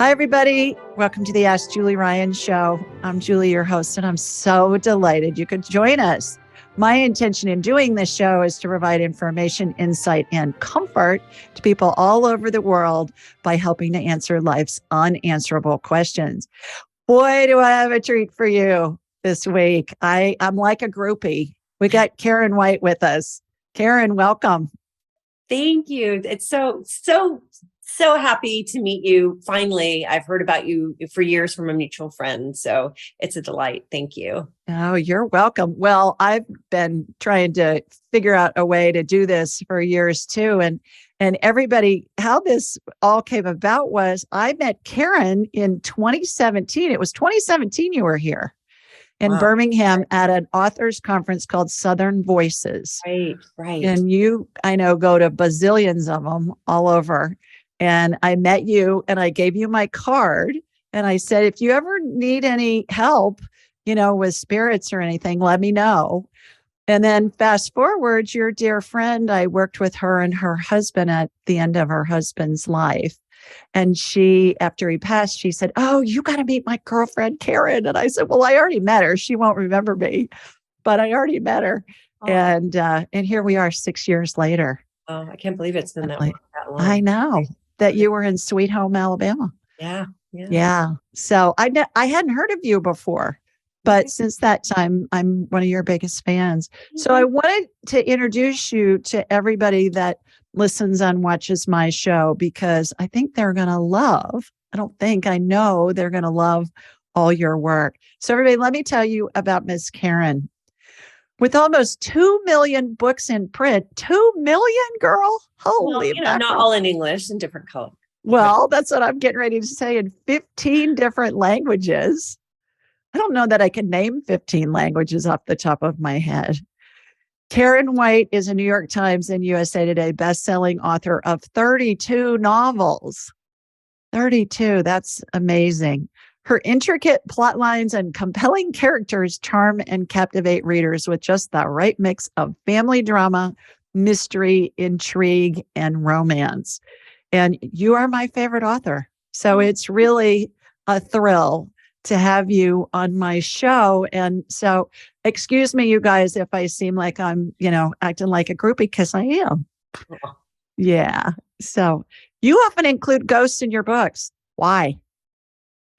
Hi, everybody. Welcome to the Ask Julie Ryan Show. I'm Julie, your host, and I'm so delighted you could join us. My intention in doing this show is to provide information, insight, and comfort to people all over the world by helping to answer life's unanswerable questions. Boy, do I have a treat for you this week. I'm like a groupie. We got Karen White with us. Karen, welcome. Thank you. It's so happy to meet you. Finally, I've heard about you for years from a mutual friend. So it's a delight. Thank you. Oh, you're welcome. Well, I've been trying to figure out a way to do this for years too. And everybody, how this all came about was I met Karen in 2017. It was 2017 you were here in Birmingham at an authors conference called Southern Voices. Right. And you, I know, go to bazillions of them all over. And I met you and I gave you my card. And I said, if you ever need any help, with spirits or anything, let me know. And then fast forward, your dear friend, I worked with her and her husband at the end of her husband's life. And she, after he passed, she said, oh, you got to meet my girlfriend, Karen. And I said, well, I already met her. She won't remember me, but I already met her. Oh. And here we are 6 years later. Oh, I can't believe it's been that long. I know that you were in Sweet Home, Alabama. Yeah. So I hadn't heard of you before, but since that time, I'm one of your biggest fans. So I wanted to introduce you to everybody that listens and watches my show, because I think they're going to love, I know they're going to love all your work. So everybody, let me tell you about Miss Karen. With almost 2 million books in print, 2 million, girl. Holy not all in English, in different color. Well, that's what I'm getting ready to say, in 15 different languages. I don't know that I can name 15 languages off the top of my head. Karen White is a New York Times and USA Today bestselling author of 32 novels. 32, that's amazing. Her intricate plot lines and compelling characters charm and captivate readers with just the right mix of family drama, mystery, intrigue, and romance. And you are my favorite author. So it's really a thrill to have you on my show. And so, excuse me, you guys, if I seem like I'm, acting like a groupie, because I am. Yeah. So you often include ghosts in your books. Why?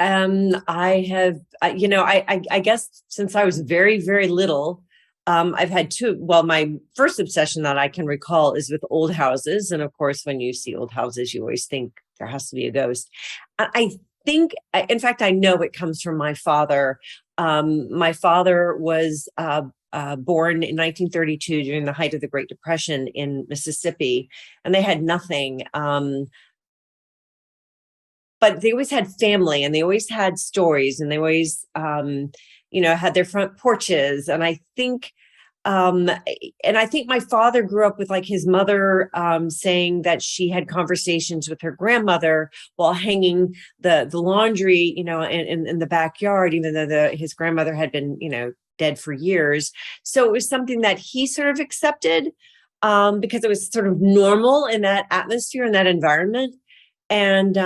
I have, I guess since I was very, very little, I've had two. Well, my first obsession that I can recall is with old houses. And of course, when you see old houses, you always think there has to be a ghost. I think, in fact, I know it comes from my father. My father was born in 1932 during the height of the Great Depression in Mississippi, and they had nothing. But they always had family, and they always had stories, and they always, had their front porches. And I think my father grew up with like his mother saying that she had conversations with her grandmother while hanging the laundry, in the backyard, even though his grandmother had been, dead for years. So it was something that he sort of accepted because it was sort of normal in that atmosphere, in that environment. And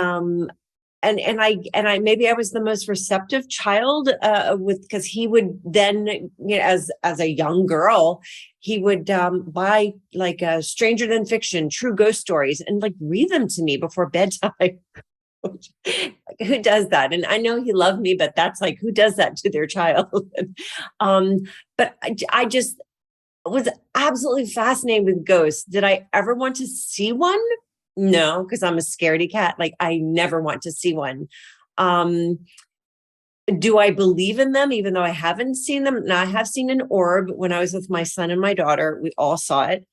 I maybe I was the most receptive child because he would then, as a young girl, he would buy like Stranger Than Fiction, true ghost stories, and like read them to me before bedtime. Who does that? And I know he loved me, but that's like, who does that to their child? But I just was absolutely fascinated with ghosts. Did I ever want to see one? No, because I'm a scaredy cat. Like, I never want to see one. Do I believe in them, even though I haven't seen them? Now, I have seen an orb when I was with my son and my daughter. We all saw it.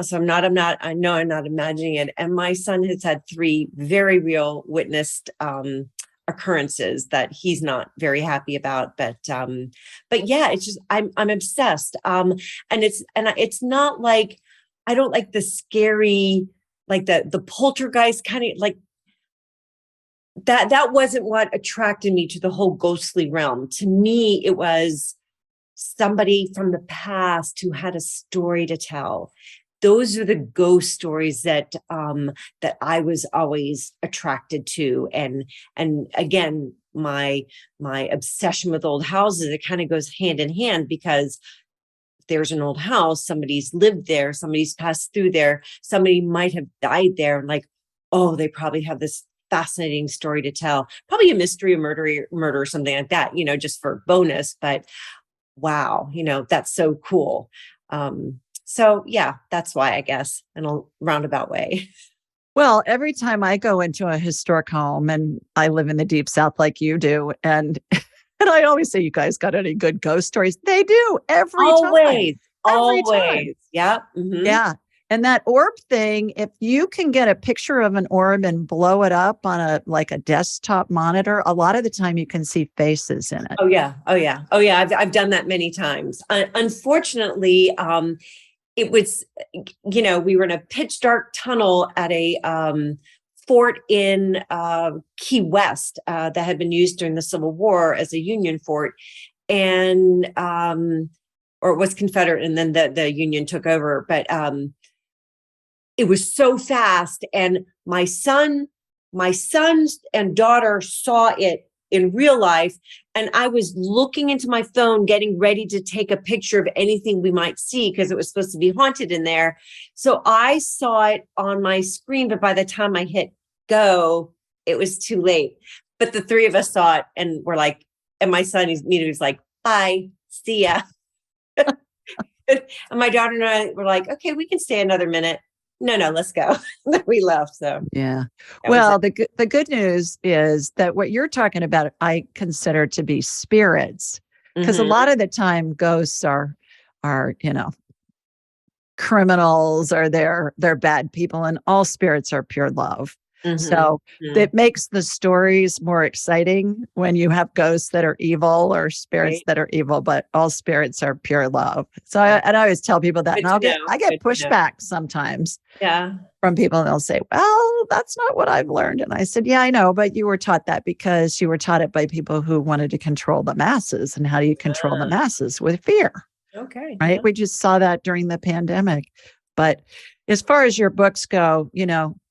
So I know I'm not imagining it. And my son has had 3 very real witnessed occurrences that he's not very happy about. But yeah, it's just, I'm obsessed. And it's not like, I don't like the scary, like the poltergeist kind of like that wasn't what attracted me to the whole ghostly realm. To me, it was somebody from the past who had a story to tell. those are the ghost stories that that I was always attracted to. And again, my obsession with old houses, it kind of goes hand in hand, because there's an old house, somebody's lived there, somebody's passed through there, somebody might have died there, and like, oh, they probably have this fascinating story to tell, probably a mystery, a murder or something like that, just for bonus. But wow, that's so cool. So yeah, that's why, I guess, in a roundabout way. Well, every time I go into a historic home, and I live in the deep South like you do, and I always say, you guys got any good ghost stories? They do every time. Every time. Yeah. Mm-hmm. Yeah. And that orb thing, if you can get a picture of an orb and blow it up on a desktop monitor, a lot of the time you can see faces in it. Oh yeah. I've done that many times. Unfortunately, it was, we were in a pitch dark tunnel at a fort in Key West that had been used during the Civil War as a Union fort, and or it was Confederate, and then the Union took over. But it was so fast, and my sons and daughter saw it in real life, and I was looking into my phone, getting ready to take a picture of anything we might see, because it was supposed to be haunted in there. So I saw it on my screen, but by the time I hit go, it was too late. But the three of us saw it, and we're like, and my son immediately was like, "Bye, see ya." And my daughter and I were like, "Okay, we can stay another minute." No, let's go. We left. So yeah. Well, the good news is that what you're talking about, I consider to be spirits, because a lot of the time ghosts are criminals, or they're bad people, and all spirits are pure love. So that makes the stories more exciting when you have ghosts that are evil, or spirits that are evil, but all spirits are pure love. So I always tell people that, and I get pushback sometimes from people, and they'll say, "Well, that's not what I've learned." And I said, "Yeah, I know, but you were taught that because you were taught it by people who wanted to control the masses. And how do you control the masses? With fear." Okay. Right. Yeah. We just saw that during the pandemic. But as far as your books go,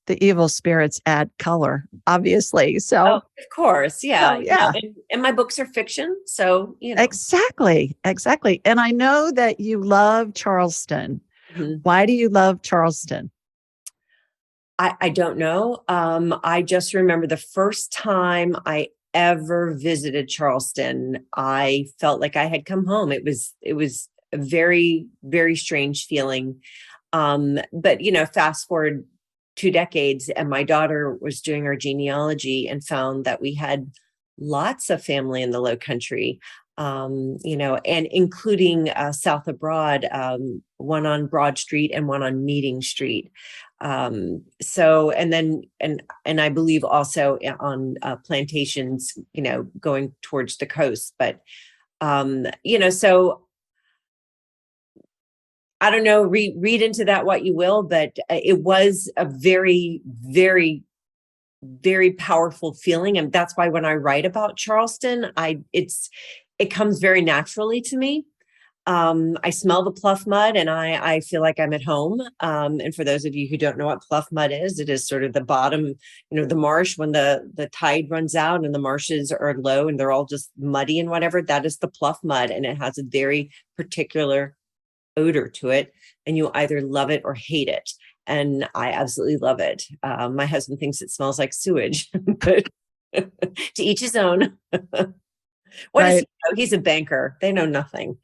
the evil spirits add color, obviously. So, of course. Yeah. Yeah. And my books are fiction. So, Exactly. And I know that you love Charleston. Why do you love Charleston? I don't know. I just remember the first time I ever visited Charleston, I felt like I had come home. It was a very, very strange feeling. But fast forward 2 decades, and my daughter was doing our genealogy and found that we had lots of family in the Low Country, and including south of Broad, one on Broad Street and one on Meeting Street. So, and I believe also on plantations, going towards the coast. But, so I don't know, read into that what you will, but it was a very, very, very powerful feeling. And that's why when I write about Charleston, it comes very naturally to me. I smell the pluff mud, and I feel like I'm at home. And for those of you who don't know what pluff mud is, it is sort of the bottom, the marsh when the tide runs out and the marshes are low and they're all just muddy and whatever. That is the pluff mud, and it has a very particular odor to it, and you either love it or hate it. And I absolutely love it. My husband thinks it smells like sewage, but to each his own. What does he know? He's a banker. They know nothing.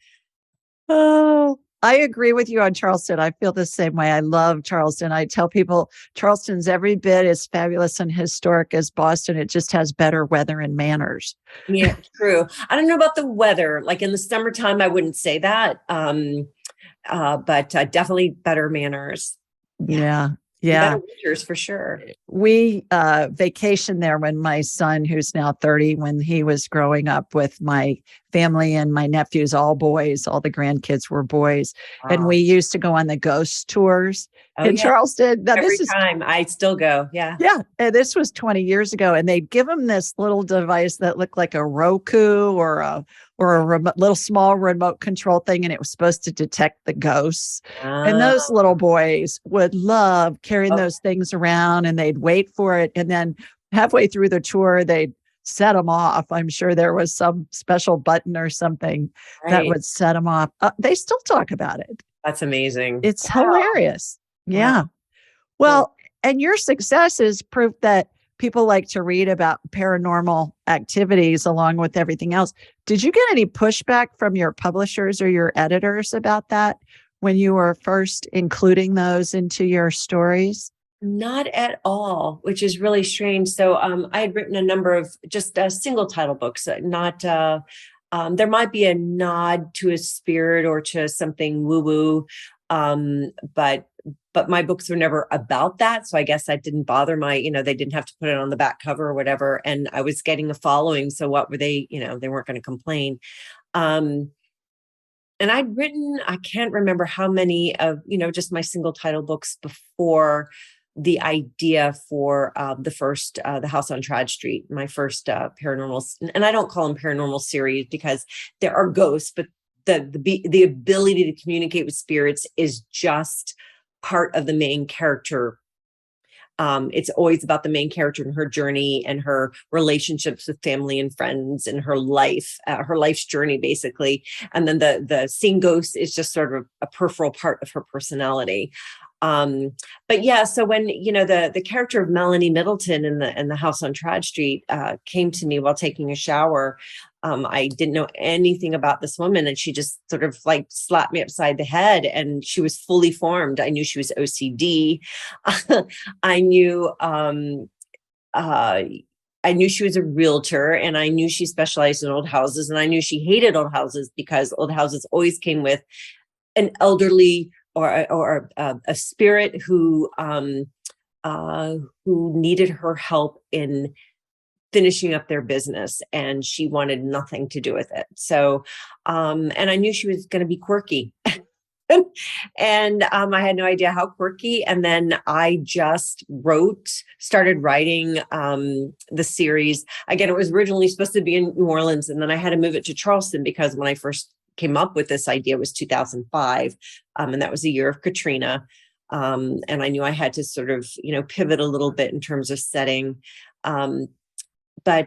Oh, I agree with you on Charleston. I feel the same way. I love Charleston. I tell people Charleston's every bit as fabulous and historic as Boston. It just has better weather and manners. Yeah, true. I don't know about the weather. Like in the summertime, I wouldn't say that. But definitely better manners. Yeah. Better winters for sure. We vacationed there when my son, who's now 30, when he was growing up with my family and my nephews, all boys, all the grandkids were boys. Wow. And we used to go on the ghost tours. Oh in yeah. Charleston. Now Every this is time I still go. Yeah. yeah, and this was 20 years ago, and they'd give them this little device that looked like a Roku or a little small remote control thing, and it was supposed to detect the ghosts. And Ah, those little boys would love carrying oh, those things around, and they'd wait for it, and then halfway through the tour, they'd set them off. I'm sure there was some special button or something that right. would set them off. They still talk about it. That's amazing. It's Wow. hilarious. Wow. Yeah. Cool. Well, and your success is proof that people like to read about paranormal activities along with everything else. Did you get any pushback from your publishers or your editors about that when you were first including those into your stories? Not at all, which is really strange. So I had written a number of just single title books, not there might be a nod to a spirit or to something woo-woo. But my books were never about that. So I guess that didn't bother they didn't have to put it on the back cover or whatever. And I was getting a following. So what were they, they weren't going to complain. And I'd written, I can't remember how many of, just my single title books before the idea for the first, the House on Trad Street, my first paranormal, and I don't call them paranormal series because there are ghosts, but the ability to communicate with spirits is just part of the main character. It's always about the main character and her journey and her relationships with family and friends and her life's journey, basically. And then the seeing ghosts is just sort of a peripheral part of her personality. But yeah, so when the character of Melanie Middleton in the House on Trad Street came to me while taking a shower, I didn't know anything about this woman, and she just sort of like slapped me upside the head, and she was fully formed. I knew she was OCD. I knew I knew she was a realtor, and I knew she specialized in old houses, and I knew she hated old houses because old houses always came with an elderly or a spirit who needed her help in finishing up their business, and she wanted nothing to do with it. So, and I knew she was going to be quirky. And I had no idea how quirky. And then I just started writing the series. Again, it was originally supposed to be in New Orleans, and then I had to move it to Charleston because when I first came up with this idea was 2005. And that was the year of Katrina. And I knew I had to sort of, pivot a little bit in terms of setting. So I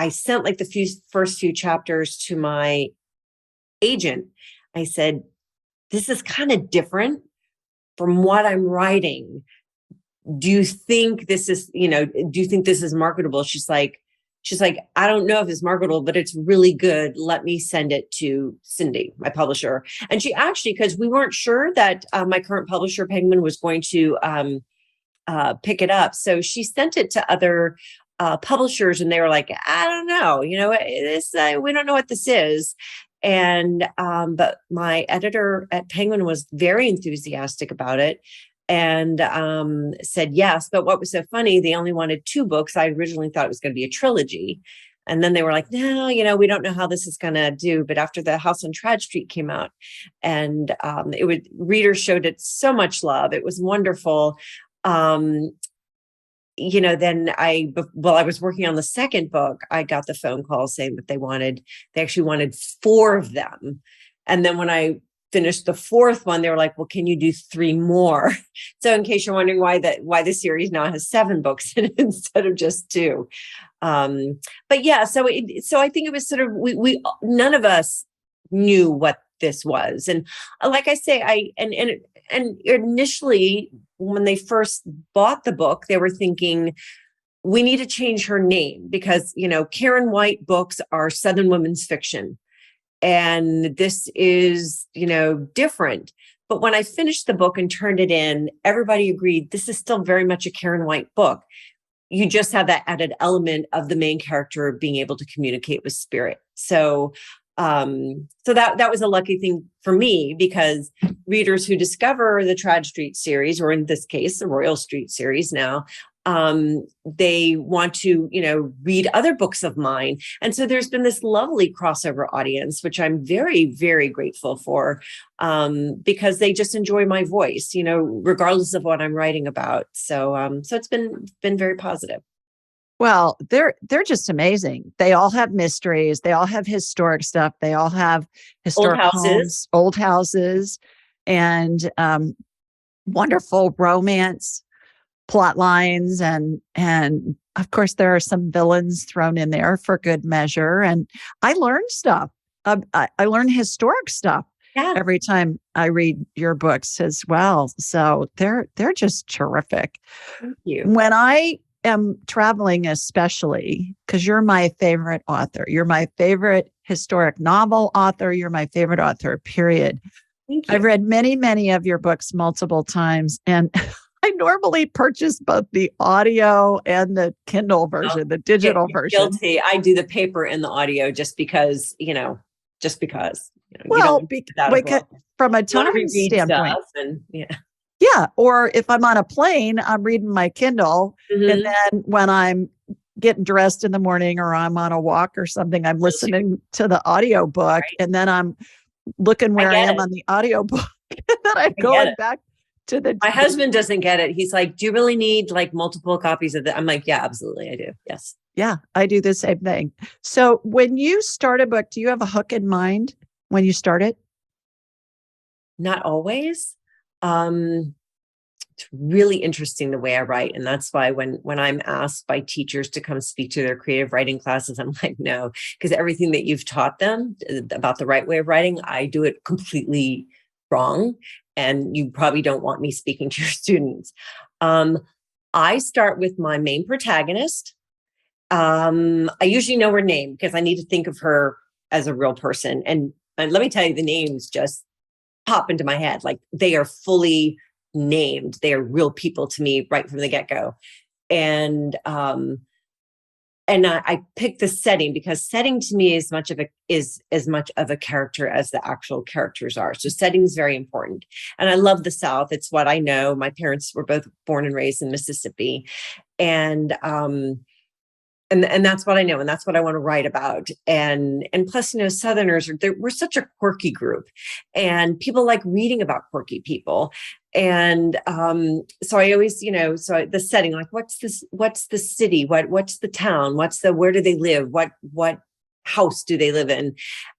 sent like the first few chapters to my agent. I said, this is kind of different from what I'm writing. Do you think this is marketable? She's like, I don't know if it's marketable, but it's really good. Let me send it to Cindy, my publisher. And she actually, because we weren't sure that my current publisher, Penguin, was going to pick it up. So she sent it to other publishers, and they were like, I don't know, we don't know what this is. And but my editor at Penguin was very enthusiastic about it. And said yes. But what was so funny, they only wanted 2 books. I originally thought it was going to be a trilogy. And then they were like, no, we don't know how this is going to do. But after the House on Trad Street came out, and readers showed it so much love. It was wonderful. Then while I was working on the second book, I got the phone call saying that they actually wanted 4 of them. And then when I finished the 4th one, they were like, well, can you do 3 more? So in case you're wondering why the series now has 7 books in it instead of just 2. But yeah, so I think it was sort of, we none of us knew what this was. And like I say, and initially when they first bought the book, they were thinking, we need to change her name because, Karen White books are Southern women's fiction. And this is, different. But when I finished the book and turned it in, everybody agreed this is still very much a Karen White book. You just have that added element of the main character being able to communicate with spirit. So that was a lucky thing for me, because readers who discover the Trad Street series, or in this case, the Royal Street series now, They want to, read other books of mine. And so there's been this lovely crossover audience, which I'm very, very grateful for, because they just enjoy my voice, regardless of what I'm writing about. So it's been very positive. Well, they're just amazing. They all have mysteries. They all have historic stuff. They all have historic homes, old houses, and wonderful romance plot lines, and of course there are some villains thrown in there for good measure. And I learn stuff. I learn historic stuff every time I read your books as well. So they're just terrific. Thank you. When I am traveling, especially because you're my favorite author, you're my favorite historic novel author, you're my favorite author, period. Thank you. I've read many, many of your books multiple times, and I normally purchase both the audio and the Kindle version, the digital version. Guilty. I do the paper and the audio just because, Well, because from a time standpoint. Yeah. Or if I'm on a plane, I'm reading my Kindle. And then when I'm getting dressed in the morning or I'm on a walk or something, I'm listening to the audio book. Right. And then I'm looking where I am on the audio book. And then I'm going back to my husband doesn't get it. He's like, do you really need like multiple copies of that? I'm like, yeah, absolutely. I do. Yes. Yeah, I do the same thing. So when you start a book, do you have a hook in mind when you start it? Not always. It's really interesting the way I write. And that's why when I'm asked by teachers to come speak to their creative writing classes, I'm like, no, because everything that you've taught them about the right way of writing, I do it completely wrong. And you probably don't want me speaking to your students. I start with my main protagonist. I usually know her name because I need to think of her as a real person. And let me tell you, the names just pop into my head. Like they are fully named. They are real people to me right from the get-go. And I picked the setting because setting to me is as much of a character as the actual characters are. So setting is very important. And I love the South. It's what I know. My parents were both born and raised in Mississippi. And that's what I know. And that's what I want to write about. And plus, Southerners, we're such a quirky group and people like reading about quirky people. And so I always, so the setting, like, what's the city? What's the town? Where do they live? What house do they live in?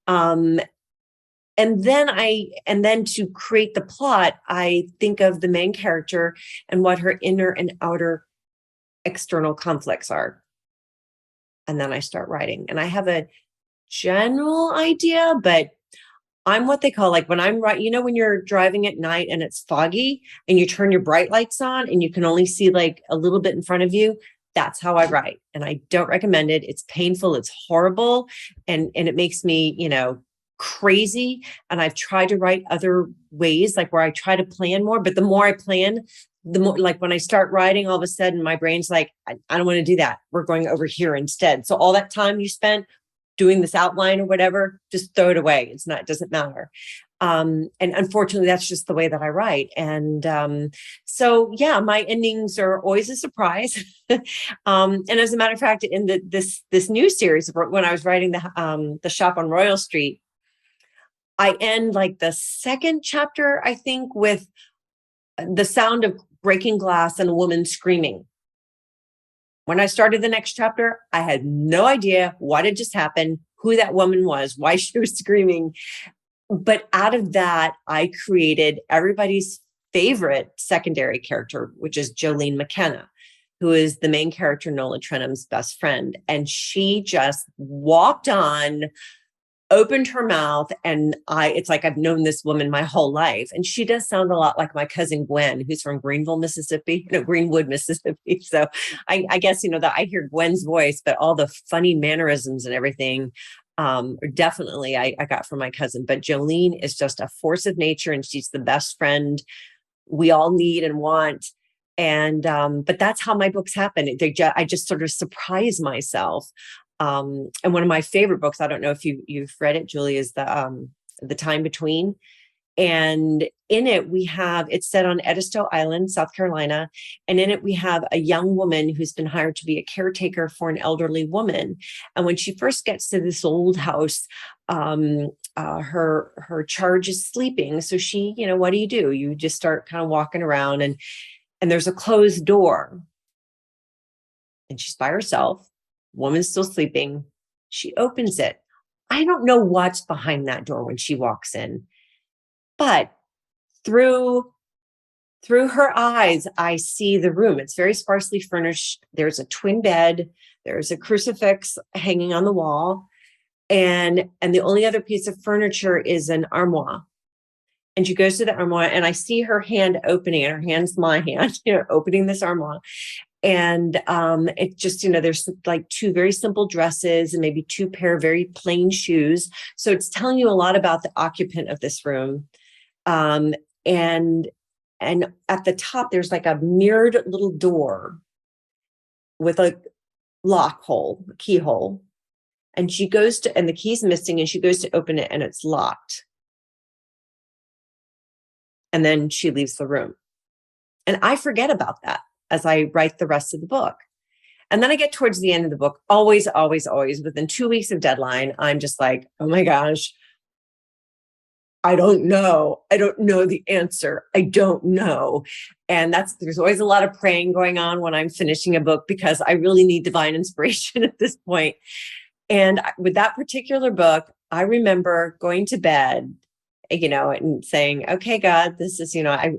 And then to create the plot, I think of the main character and what her inner and outer external conflicts are. And then I start writing, and I have a general idea, but I'm what they call, like when I'm writing, when you're driving at night and it's foggy and you turn your bright lights on and you can only see like a little bit in front of you. That's how I write. And I don't recommend it. It's painful. It's horrible. And it makes me, crazy. And I've tried to write other ways, like where I try to plan more, but the more I plan, the more, like when I start writing, all of a sudden my brain's like, I don't want to do that. We're going over here instead. So all that time you spent doing this outline or whatever, just throw it away. It doesn't matter. And unfortunately, that's just the way that I write. And so, yeah, my endings are always a surprise. And as a matter of fact, in this new series, when I was writing the Shop on Royal Street, I end like the second chapter, I think, with the sound of breaking glass and a woman screaming. When I started the next chapter, I had no idea what had just happened, who that woman was, why she was screaming. But out of that, I created everybody's favorite secondary character, which is Jolene McKenna, who is the main character, Nola Trenham's best friend. And she just walked on, opened her mouth, and it's like I've known this woman my whole life. And she does sound a lot like my cousin Gwen, who's from Greenwood, Mississippi. So I guess, that I hear Gwen's voice, but all the funny mannerisms and everything, definitely I got from my cousin. But Jolene is just a force of nature, and she's the best friend we all need and want. And but that's how my books happen. I just sort of surprise myself. And one of my favorite books, I don't know if you've read it, Julie, is the Time Between. And in it, it's set on Edisto Island, South Carolina. And in it, we have a young woman who's been hired to be a caretaker for an elderly woman. And when she first gets to this old house, her charge is sleeping. So she, what do? You just start kind of walking around, and there's a closed door. And she's by herself. Woman's still sleeping. She opens it. I don't know what's behind that door when she walks in, but through her eyes, I see the room. It's very sparsely furnished. There's a twin bed. There's a crucifix hanging on the wall. And the only other piece of furniture is an armoire. And she goes to the armoire, and I see her hand opening, and her hand's my hand, opening this armoire. And it just, there's like two very simple dresses and maybe two pair of very plain shoes. So it's telling you a lot about the occupant of this room. And at the top, there's like a mirrored little door with a keyhole. And she goes to, and the key's missing, and she goes to open it, and it's locked. And then she leaves the room. And I forget about that as I write the rest of the book. And then I get towards the end of the book, always, within 2 weeks of deadline, I'm just like, oh my gosh, I don't know. I don't know the answer. I don't know. And there's always a lot of praying going on when I'm finishing a book, because I really need divine inspiration at this point. And with that particular book, I remember going to bed, and saying, okay, God, this is, I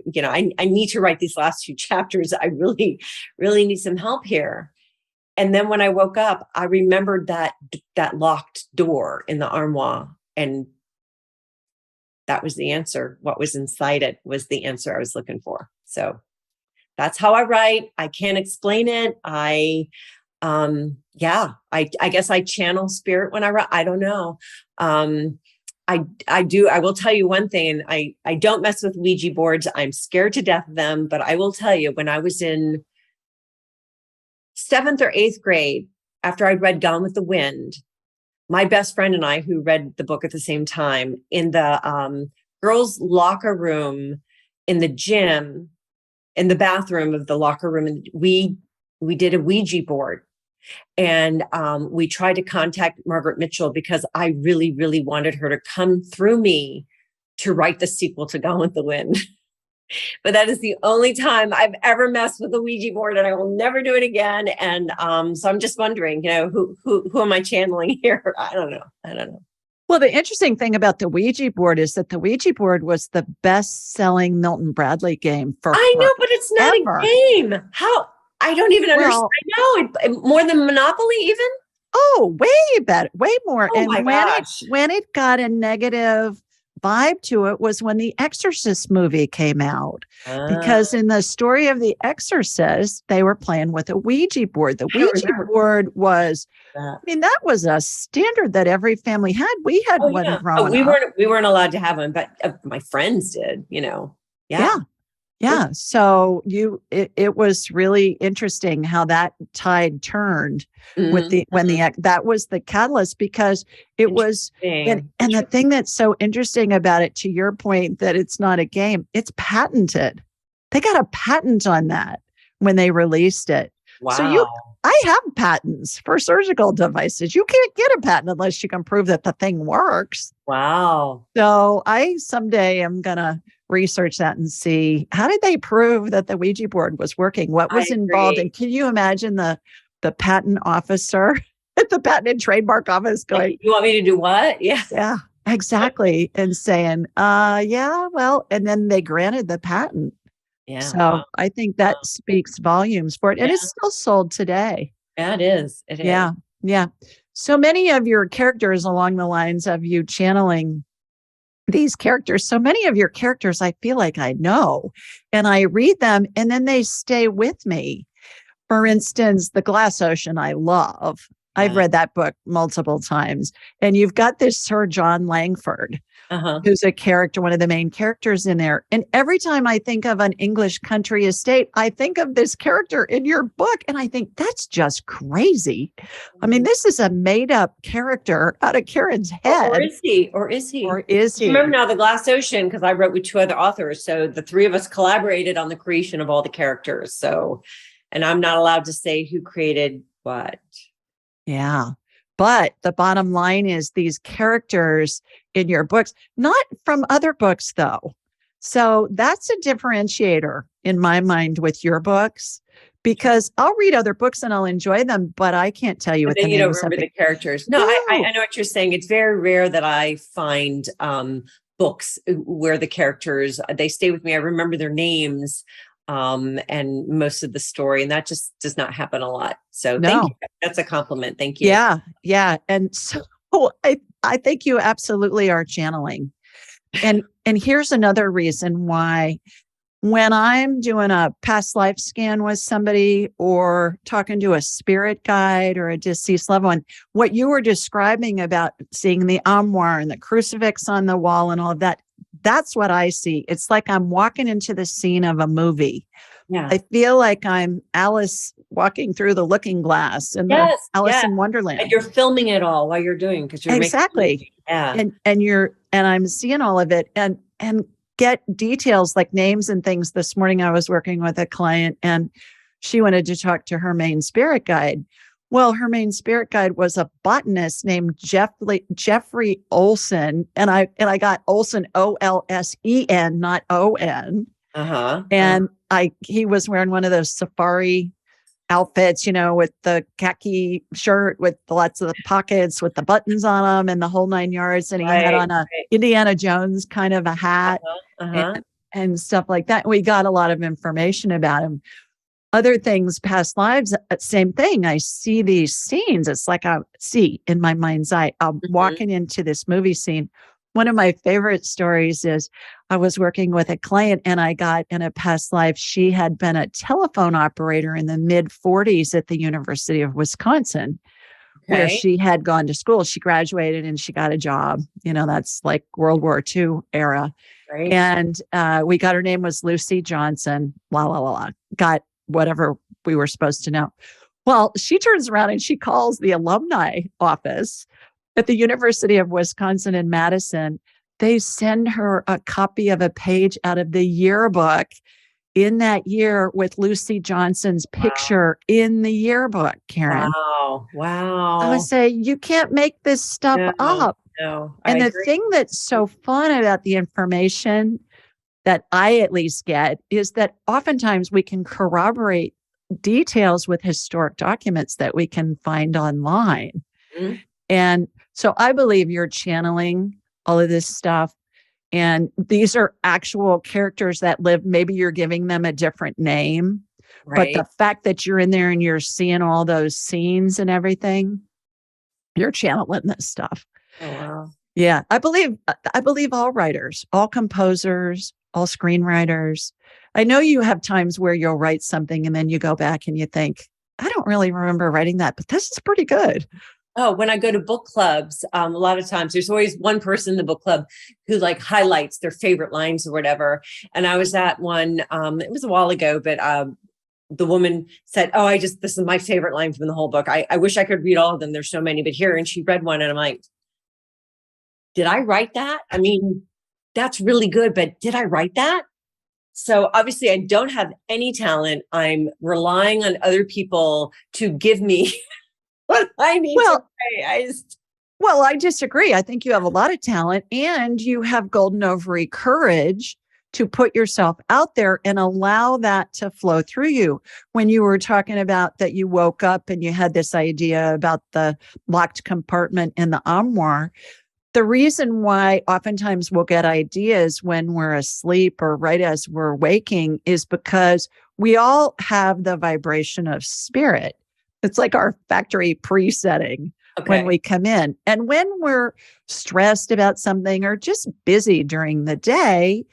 need to write these last few chapters. I really, really need some help here. And then when I woke up, I remembered that locked door in the armoire, and that was the answer. What was inside it was the answer I was looking for. So that's how I write. I can't explain it. I guess I channel spirit when I write. I don't know. I will tell you one thing, and I don't mess with Ouija boards. I'm scared to death of them, but I will tell you, when I was in 7th or 8th grade, after I'd read Gone with the Wind, my best friend and I, who read the book at the same time, in the girls' locker room, in the gym, in the bathroom of the locker room, we did a Ouija board. And we tried to contact Margaret Mitchell, because I really, really wanted her to come through me to write the sequel to Gone with the Wind. But that is the only time I've ever messed with a Ouija board, and I will never do it again. And so I'm just wondering, who am I channeling here? I don't know. Well, the interesting thing about the Ouija board is that the Ouija board was the best-selling Milton Bradley game for I know, but it's not a game. How? I don't even understand. I know, more than Monopoly even? Oh, way better, way more. Oh, and when it got a negative vibe to it was when the Exorcist movie came out. Because in the story of the Exorcist, they were playing with a Ouija board. The Ouija board was, that was a standard that every family had. We had one growing up. We weren't allowed to have one, but my friends did, Yeah. So it was really interesting how that tide turned with that was the catalyst, because it was, and the thing that's so interesting about it, to your point, that it's not a game, it's patented. They got a patent on that when they released it. Wow. So I have patents for surgical devices. You can't get a patent unless you can prove that the thing works. Wow. So I someday am going to research that and see, how did they prove that the Ouija board was working? What was involved? And can you imagine the patent officer at the Patent and Trademark Office going, you want me to do what? Yeah, exactly. And saying, well, and then they granted the patent. Yeah. So I think that speaks volumes for it. And it's still sold today. Yeah, it is. It is. Yeah. Yeah. So many of your characters, along the lines of you channeling these characters, so many of your characters, I feel like I know, and I read them and then they stay with me. For instance, The Glass Ocean, I love. I've read that book multiple times. And you've got this Sir John Langford, who's a character, one of the main characters in there. And every time I think of an English country estate, I think of this character in your book. And I think that's just crazy. I mean, this is a made up character out of Karen's head. Or is he? Or is he? Or is he? Remember now, The Glass Ocean, because I wrote with 2 other authors. So the 3 of us collaborated on the creation of all the characters. So, and I'm not allowed to say who created what. Yeah. But the bottom line is these characters in your books, not from other books, though. So that's a differentiator in my mind with your books, because I'll read other books and I'll enjoy them, but I can't tell you what the names don't remember the characters. No, I know what you're saying. It's very rare that I find books where the characters, they stay with me. I remember their names and most of the story, and that just does not happen a lot. So thank you. That's a compliment. Thank you. Yeah. Yeah. And so I think you absolutely are channeling. And here's another reason why, when I'm doing a past life scan with somebody or talking to a spirit guide or a deceased loved one, what you were describing about seeing the armoire and the crucifix on the wall and all of that, that's what I see. It's like I'm walking into the scene of a movie. Yeah. I feel like I'm Alice walking through the looking glass and Alice in Wonderland. And you're filming it all while you're doing, because you're exactly. And I'm seeing all of it and get details like names and things. This morning I was working with a client and she wanted to talk to her main spirit guide. Well, her main spirit guide was a botanist named Jeffrey Olson. And I got Olson, Olsen, not O-N. And he was wearing one of those safari outfits, with the khaki shirt with lots of the pockets with the buttons on them and the whole 9 yards. And he had on a Indiana Jones kind of a hat and stuff like that. We got a lot of information about him. Other things, past lives, same thing. I see these scenes. It's like I see in my mind's eye, I'm walking into this movie scene. One of my favorite stories is I was working with a client and I got in a past life, she had been a telephone operator in the mid 40s at the University of Wisconsin, where she had gone to school. She graduated and she got a job. That's like World War II era. Right. And we got, her name was Lucy Johnson, got whatever we were supposed to know. Well, she turns around and she calls the alumni office at the University of Wisconsin in Madison. They send her a copy of a page out of the yearbook in that year with Lucy Johnson's picture in the yearbook, Karen. Wow. I would say, you can't make this stuff up. No, and the thing that's so fun about the information that I at least get is that oftentimes we can corroborate details with historic documents that we can find online. And so I believe you're channeling all of this stuff. And these are actual characters that live. Maybe you're giving them a different name, but the fact that you're in there and you're seeing all those scenes and everything, you're channeling this stuff. Oh, wow. Yeah. I believe all writers, all composers, all screenwriters. I know you have times where you'll write something and then you go back and you think, I don't really remember writing that, but this is pretty good. Oh, when I go to book clubs, a lot of times there's always one person in the book club who highlights their favorite lines or whatever. And I was at one, it was a while ago, but the woman said, this is my favorite line from the whole book. I wish I could read all of them. There's so many, but here, and she read one and I'm like, did I write that? I mean, that's really good, but did I write that? So obviously I don't have any talent. I'm relying on other people to give me what I need to say. I disagree. I think you have a lot of talent and you have golden ovary courage to put yourself out there and allow that to flow through you. When you were talking about that you woke up and you had this idea about the locked compartment in the armoire, the reason why oftentimes we'll get ideas when we're asleep or right as we're waking is because we all have the vibration of spirit. It's like our factory presetting when we come in. And when we're stressed about something or just busy during the day,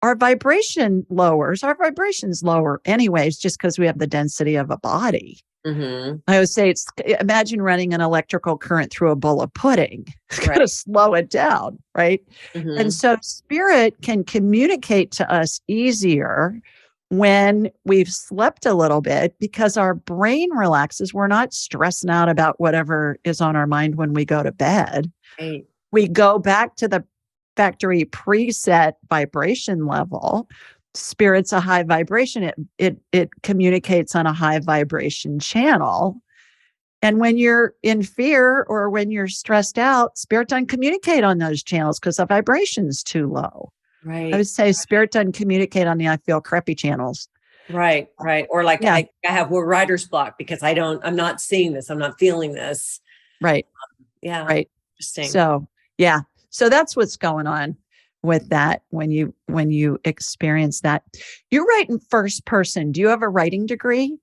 our vibration lowers. Our vibration's lower anyways, just because we have the density of a body. Mm-hmm. I would say imagine running an electrical current through a bowl of pudding. It's going to slow it down, right? Mm-hmm. And so spirit can communicate to us easier when we've slept a little bit because our brain relaxes. We're not stressing out about whatever is on our mind when we go to bed. Right. We go back to the factory preset vibration level. Spirit's a high vibration. It communicates on a high vibration channel. And when you're in fear or when you're stressed out, spirit doesn't communicate on those channels because the vibration's too low. Right. I would say spirit doesn't communicate on the I feel crappy channels. Right. Or like Yeah. I have writer's block because I'm not seeing this. I'm not feeling this. Right. Yeah. Right. Interesting. So, yeah. So that's what's going on with that when you experience that. You write in first person. Do you have a writing degree?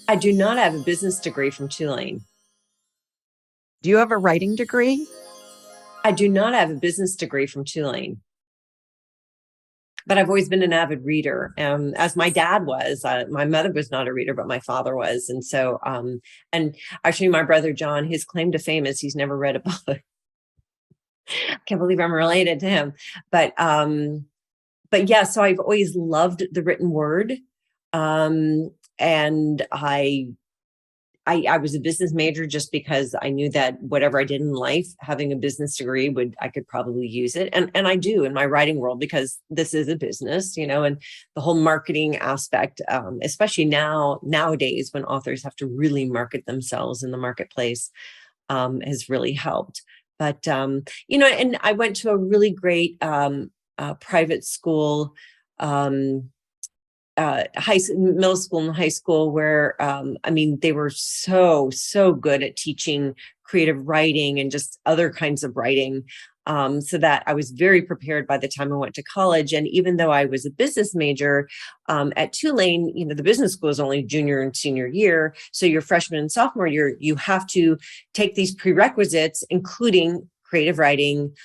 I do not have a business degree from Tulane. Do you have a writing degree? I do not have a business degree from Tulane. But I've always been an avid reader, as my dad was. My mother was not a reader, but my father was. And so, and actually my brother, John, his claim to fame is he's never read a book. I can't believe I'm related to him. But yeah, so I've always loved the written word. And I was a business major just because I knew that whatever I did in life, having a business degree I could probably use it. And I do in my writing world because this is a business, and the whole marketing aspect, especially nowadays when authors have to really market themselves in the marketplace, has really helped. But, and I went to a really great private school, middle school and high school where, they were so good at teaching creative writing and just other kinds of writing. So that I was very prepared by the time I went to college. And even though I was a business major at Tulane, the business school is only junior and senior year. So your freshman and sophomore year, you have to take these prerequisites, including creative writing,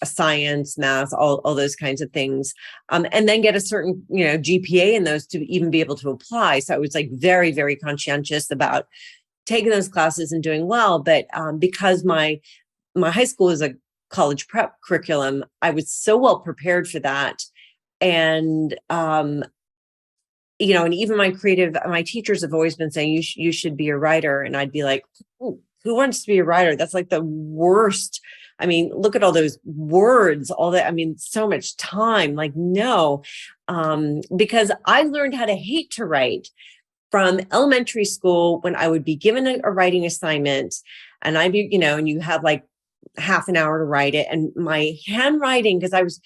science, math, all those kinds of things. And then get a certain, GPA in those to even be able to apply. So I was like very, very conscientious about taking those classes and doing well. But because my high school is a college prep curriculum, I was so well prepared for that. And, and even my teachers have always been saying, you should be a writer. And I'd be like, who wants to be a writer? That's like the worst. Look at all those words, all that. So much time, like, no, because I learned how to hate to write from elementary school when I would be given a writing assignment and I'd be, and you have like half an hour to write it. And my handwriting, because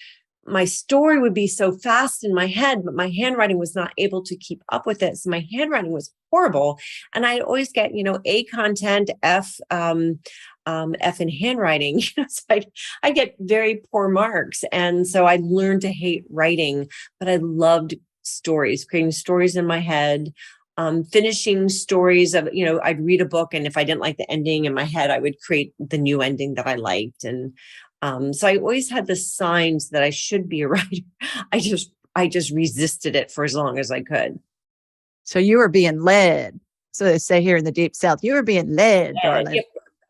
my story would be so fast in my head, but my handwriting was not able to keep up with it. So my handwriting was horrible. And I'd always get, A content, F in handwriting. So I get very poor marks. And so I learned to hate writing, but I loved stories, creating stories in my head. Finishing stories of, I'd read a book and if I didn't like the ending in my head, I would create the new ending that I liked. And so I always had the signs that I should be a writer. I just resisted it for as long as I could. So you were being led. So they say here in the Deep South, you were being led, darling.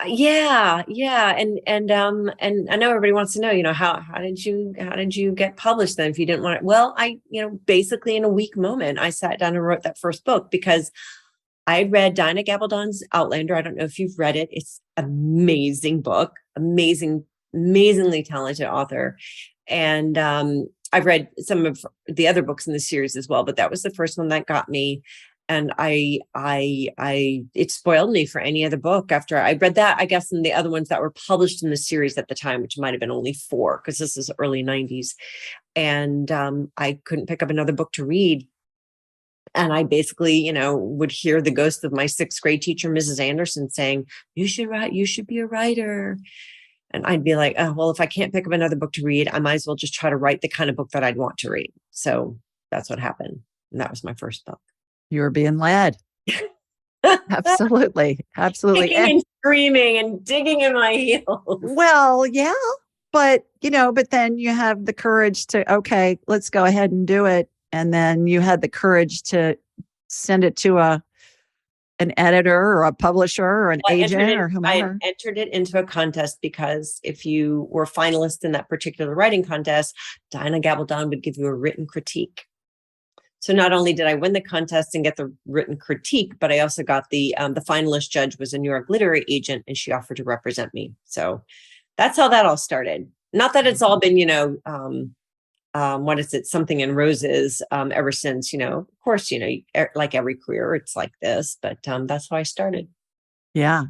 Yeah. And I know everybody wants to know, how did you get published then if you didn't want it? Well, I, basically in a weak moment, I sat down and wrote that first book because I read Dinah Gabaldon's Outlander. I don't know if you've read it. It's an amazing book, amazingly talented author. And I've read some of the other books in the series as well, but that was the first one that got me. And it spoiled me for any other book after I read that, I guess, and the other ones that were published in the series at the time, which might've been only 4, because this is early 90s. And I couldn't pick up another book to read. And I basically, would hear the ghost of my 6th grade teacher, Mrs. Anderson, saying, you should write, you should be a writer. And I'd be like, oh, well, if I can't pick up another book to read, I might as well just try to write the kind of book that I'd want to read. So that's what happened. And that was my first book. You were being led. Absolutely. Kicking and screaming and digging in my heels. Well, yeah. But, but then you have the courage to, okay, let's go ahead and do it. And then you had the courage to send it to a an editor or a publisher or an Well, agent or I whomever? entered it into a contest because if you were a finalist in that particular writing contest, Diana Gabaldon would give you a written critique. So not only did I win the contest and get the written critique, but I also got the finalist judge was a New York literary agent, and she offered to represent me. So that's how that all started. Not that it's all been, what is it, something in roses ever since. Of course, like every career, it's like this, but that's how I started. Yeah.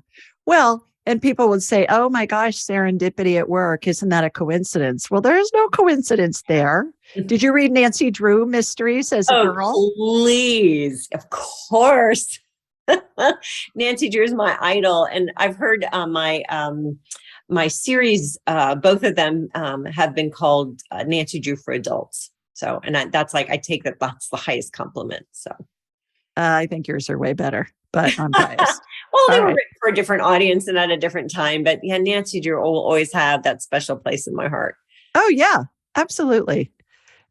Well, and people would say, oh my gosh, serendipity at work. Isn't that a coincidence? Well, there's no coincidence there. Did you read Nancy Drew mysteries as a girl? Please. Of course. Nancy Drew is my idol. And I've heard my series, both of them have been called Nancy Drew for adults. So, and I take that's the highest compliment. So I think yours are way better, but I'm biased. Well, they were written for a different audience and at a different time. But yeah, Nancy Drew will always have that special place in my heart. Oh, yeah, absolutely.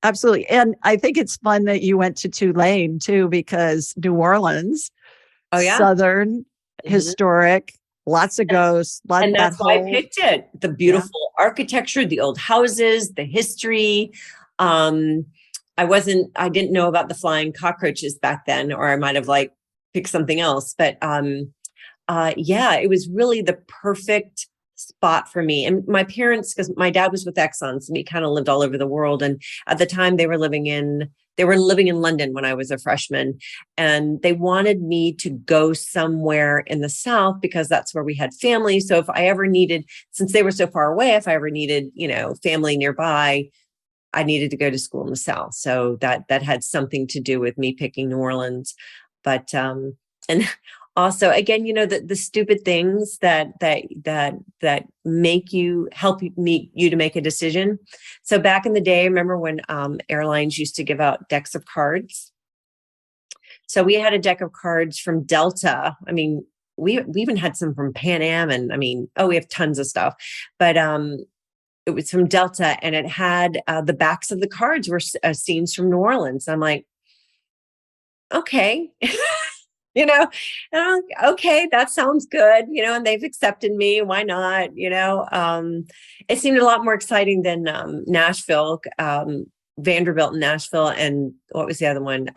Absolutely. And I think it's fun that you went to Tulane too, because New Orleans, Oh, yeah. Southern, historic, lots of ghosts. And that's why I picked it. The beautiful architecture, the old houses, the history. I didn't know about the flying cockroaches back then, or I might have picked something else. But it was really the perfect spot for me. And my parents, because my dad was with Exxon, so we kind of lived all over the world. And at the time they were living in London when I was a freshman, and they wanted me to go somewhere in the South because that's where we had family. So if I ever needed, since they were so far away, if I ever needed, family nearby, I needed to go to school in the South. So that had something to do with me picking New Orleans. But and also, again, the stupid things that help you to make a decision. So back in the day, remember when airlines used to give out decks of cards? So we had a deck of cards from Delta. I mean, we even had some from Pan Am, and we have tons of stuff. But it was from Delta, and it had the backs of the cards were scenes from New Orleans. I'm like, okay. Okay, that sounds good, and they've accepted me. Why not? It seemed a lot more exciting than Nashville, Vanderbilt in Nashville. And what was the other one?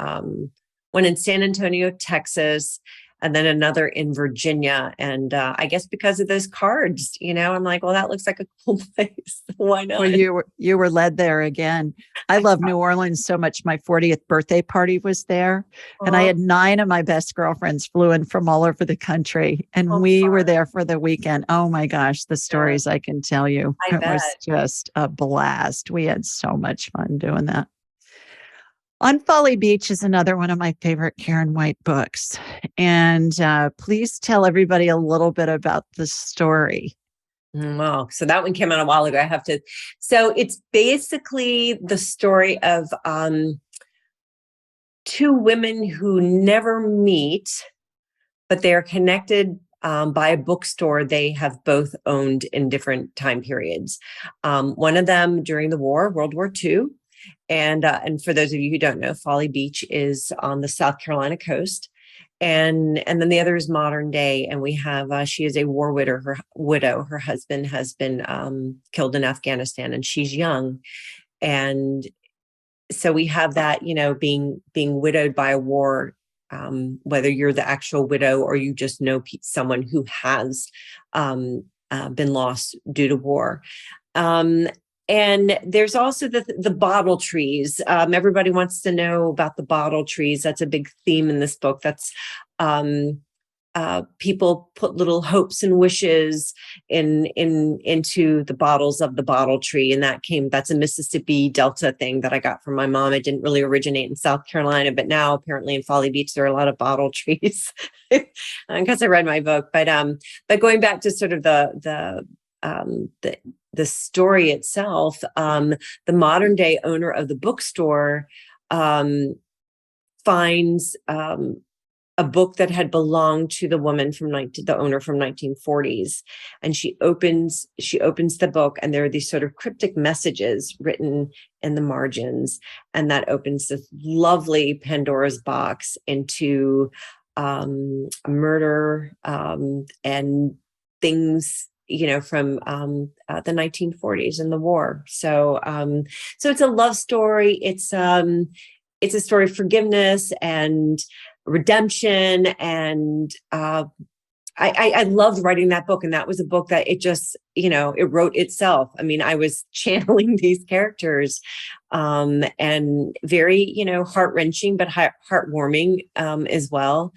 One in San Antonio, Texas, and then another in Virginia. And I guess because of those cards, I'm like, well, that looks like a cool place. Why not? Well, you were led there again. I love New Orleans so much. My 40th birthday party was there, and I had 9 of my best girlfriends flew in from all over the country, and we were there for the weekend. Oh my gosh, the stories I can tell you. It was just a blast. We had so much fun doing that. On Folly Beach is another one of my favorite Karen White books. And please tell everybody a little bit about the story. Wow. So that one came out a while ago. So it's basically the story of 2 women who never meet, but they are connected by a bookstore they have both owned in different time periods. One of them during the war, World War II. And for those of you who don't know, Folly Beach is on the South Carolina coast. And then the other is modern day. And we have, she is a war widow. Her husband has been killed in Afghanistan, and she's young. And so we have that, being widowed by a war, whether you're the actual widow or you just know someone who has been lost due to war. And there's also the bottle trees. Everybody wants to know about the bottle trees. That's a big theme in this book. That's people put little hopes and wishes into the bottles of the bottle tree, and that's a Mississippi Delta thing that I got from my mom. It didn't really originate in South Carolina, but now apparently in Folly Beach there are a lot of bottle trees because I read my book. But going back to sort of the story itself, the modern day owner of the bookstore finds a book that had belonged to the woman the owner from 1940s, and she opens the book, and there are these sort of cryptic messages written in the margins, and that opens this lovely Pandora's box into murder, and things, from the 1940s and the war. So it's a love story. It's a story of forgiveness and redemption. And I loved writing that book. And that was a book that it just, it wrote itself. I mean, I was channeling these characters, and very, heart-wrenching, but heartwarming, as well.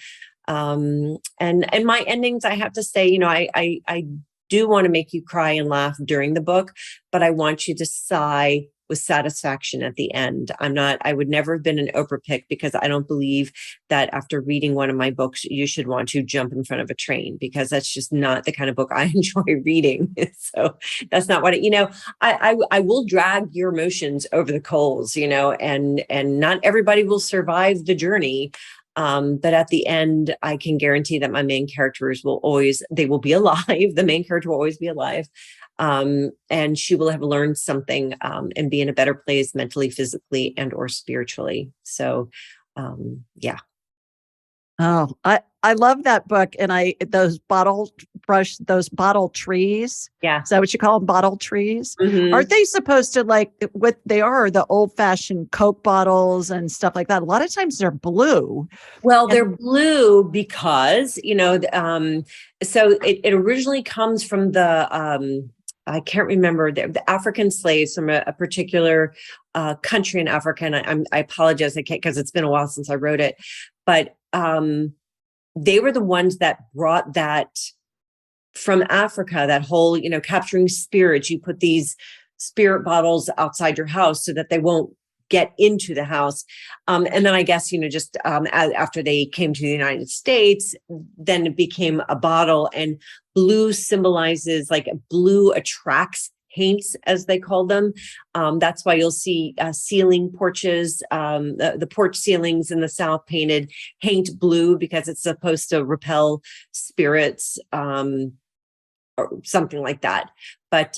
And my endings, I have to say, I do want to make you cry and laugh during the book, but I want you to sigh with satisfaction at the end. I would never have been an Oprah pick, because I don't believe that after reading one of my books, you should want to jump in front of a train, because that's just not the kind of book I enjoy reading. So that's not what I will drag your emotions over the coals, and not everybody will survive the journey. But at the end, I can guarantee that my main characters they will be alive. The main character will always be alive. And she will have learned something, and be in a better place mentally, physically, and or spiritually. So, yeah. Oh, I love that book. And those bottle trees. Yeah. Is that what you call them? Bottle trees? Mm-hmm. Aren't they supposed to, like, what they are the old fashioned Coke bottles and stuff like that? A lot of times they're blue. Well, they're blue because, so it originally comes from I can't remember, the African slaves from a particular country in Africa. And I apologize, I can't, because it's been a while since I wrote it. But they were the ones that brought that from Africa, that whole, capturing spirits. You put these spirit bottles outside your house so that they won't get into the house. And then I guess, just after they came to the United States, then it became a bottle, and blue symbolizes, like, blue attracts haints, as they call them. That's why you'll see ceiling porches, the porch ceilings in the South painted haint blue, because it's supposed to repel spirits, or something like that. But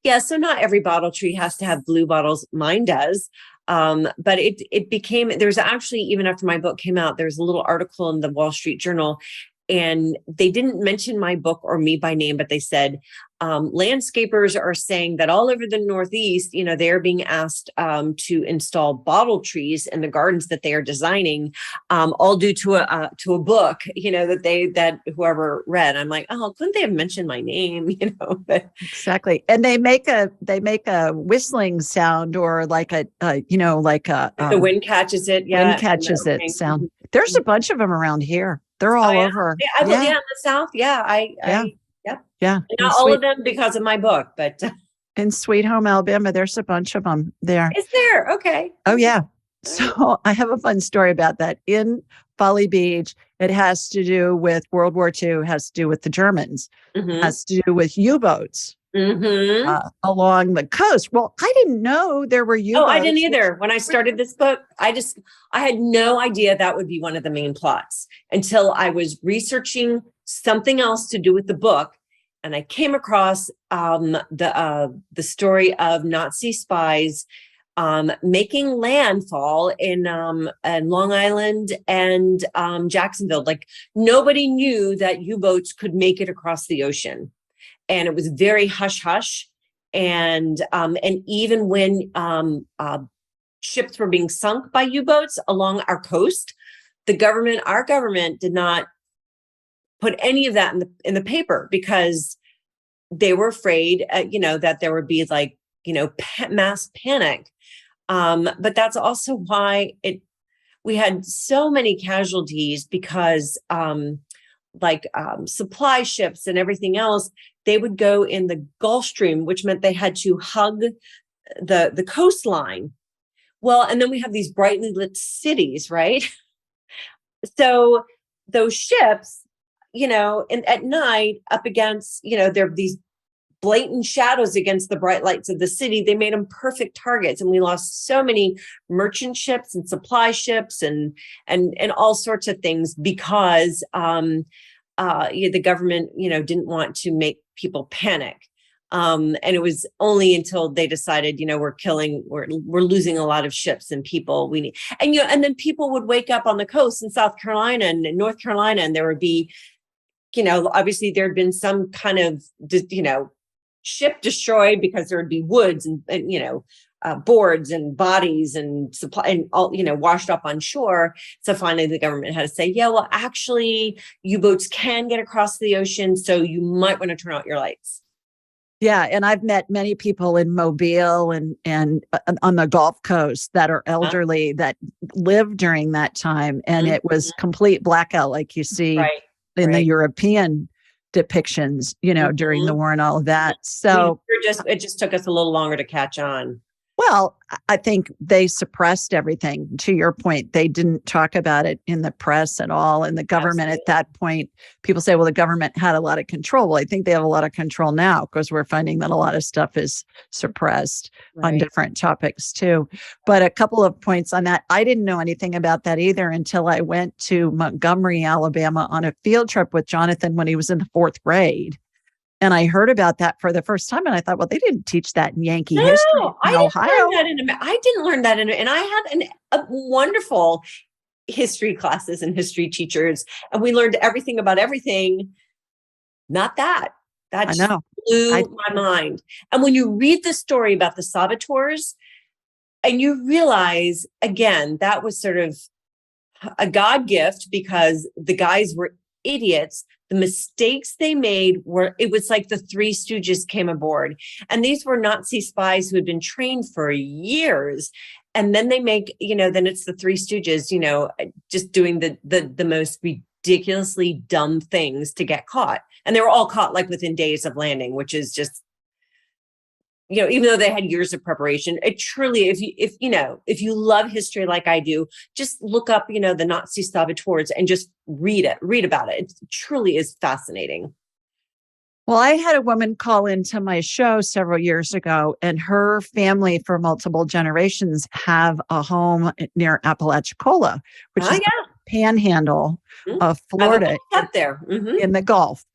yeah, so not every bottle tree has to have blue bottles. Mine does. But it became, there's actually, even after my book came out, there's a little article in the Wall Street Journal, and they didn't mention my book or me by name, but they said, landscapers are saying that all over the Northeast, they're being asked to install bottle trees in the gardens that they are designing, all due to a book, that whoever read. I'm like, oh, couldn't they have mentioned my name? But exactly. And they make a whistling sound, or like the wind catches it. Yeah, wind catches it sound. There's a bunch of them around here. They're all over. Yeah, in the South. Yeah, yeah. Not all of them because of my book, but in Sweet Home, Alabama, there's a bunch of them there. Is there? Okay. Oh, yeah. So I have a fun story about that. In Folly Beach, it has to do with World War II, has to do with the Germans, has to do with U-boats along the coast. Well, I didn't know there were U-boats. Oh, I didn't either. When I started this book, I had no idea that would be one of the main plots until I was researching something else to do with the book. And I came across the story of Nazi spies making landfall in Long Island and Jacksonville. Like, nobody knew that U-boats could make it across the ocean, and it was very hush hush. And even when ships were being sunk by U-boats along our coast, our government did not put any of that in the paper, because they were afraid, that there would be mass panic. But that's also why we had so many casualties, because supply ships and everything else, they would go in the Gulf Stream, which meant they had to hug the coastline. Well, and then we have these brightly lit cities, right? So those ships, and at night up against, there are these blatant shadows against the bright lights of the city. They made them perfect targets. And we lost so many merchant ships and supply ships and all sorts of things, because the government, didn't want to make people panic. And it was only until they decided, we're losing a lot of ships and people we need. And, and then people would wake up on the coast in South Carolina and in North Carolina, and there would be, obviously there had been some kind of, ship destroyed because there would be woods and boards and bodies and supply and all, washed up on shore. So finally the government had to say, yeah, well, actually U-boats can get across the ocean. So you might want to turn out your lights. Yeah. And I've met many people in Mobile and on the Gulf Coast that are elderly that lived during that time. And it was complete blackout, like you see in the European depictions, during the war and all of that. So it just took us a little longer to catch on. Well, I think they suppressed everything. To your point, they didn't talk about it in the press at all. And the government at that point, people say, well, the government had a lot of control. Well, I think they have a lot of control now because we're finding that a lot of stuff is suppressed on different topics too. But a couple of points on that. I didn't know anything about that either until I went to Montgomery, Alabama on a field trip with Jonathan when he was in the 4th grade. And I heard about that for the first time. And I thought, well, they didn't teach that in Yankee history in Ohio. I didn't learn that and I had a wonderful history classes and history teachers. And we learned everything about everything. Not that. That just blew my mind. And when you read the story about the saboteurs and you realize, again, that was sort of a God gift because the guys were idiots. The mistakes they made it was like the Three Stooges came aboard. And these were Nazi spies who had been trained for years. And then they make, then it's the Three Stooges, just doing the most ridiculously dumb things to get caught. And they were all caught like within days of landing, which is just, even though they had years of preparation, it truly, if you love history like I do, just look up, the Nazi saboteurs and just read about it. It truly is fascinating. Well, I had a woman call into my show several years ago, and her family for multiple generations have a home near Apalachicola, which is the panhandle of Florida up there in the Gulf.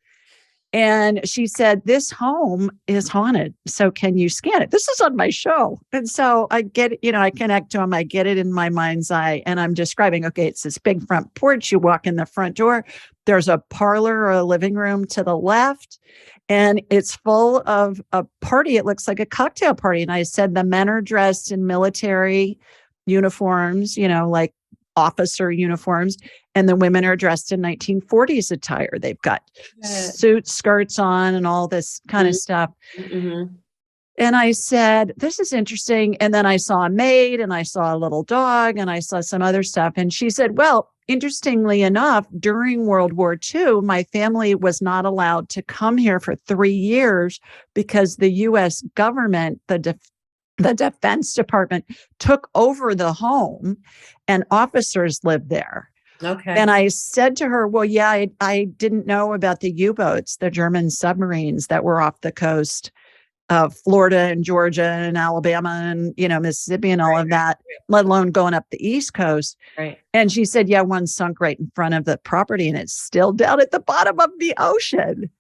And she said, this home is haunted. So can you scan it? This is on my show. And so I get it, I connect to them. I get it in my mind's eye. And I'm describing, okay, it's this big front porch. You walk in the front door. There's a parlor or a living room to the left. And it's full of a party. It looks like a cocktail party. And I said, the men are dressed in military uniforms, like officer uniforms, and the women are dressed in 1940s attire. They've got suits, skirts on, and all this kind of stuff. And I said, this is interesting. And then I saw a maid and I saw a little dog and I saw some other stuff. And she said, well, interestingly enough, during World War II, my family was not allowed to come here for 3 years because the U.S. government, the Defense Department took over the home and officers lived there. Okay. And I said to her, well, yeah, I didn't know about the U-boats, the German submarines that were off the coast of Florida and Georgia and Alabama and, Mississippi and all of that, let alone going up the East Coast. Right. And she said, yeah, one sunk right in front of the property and it's still down at the bottom of the ocean.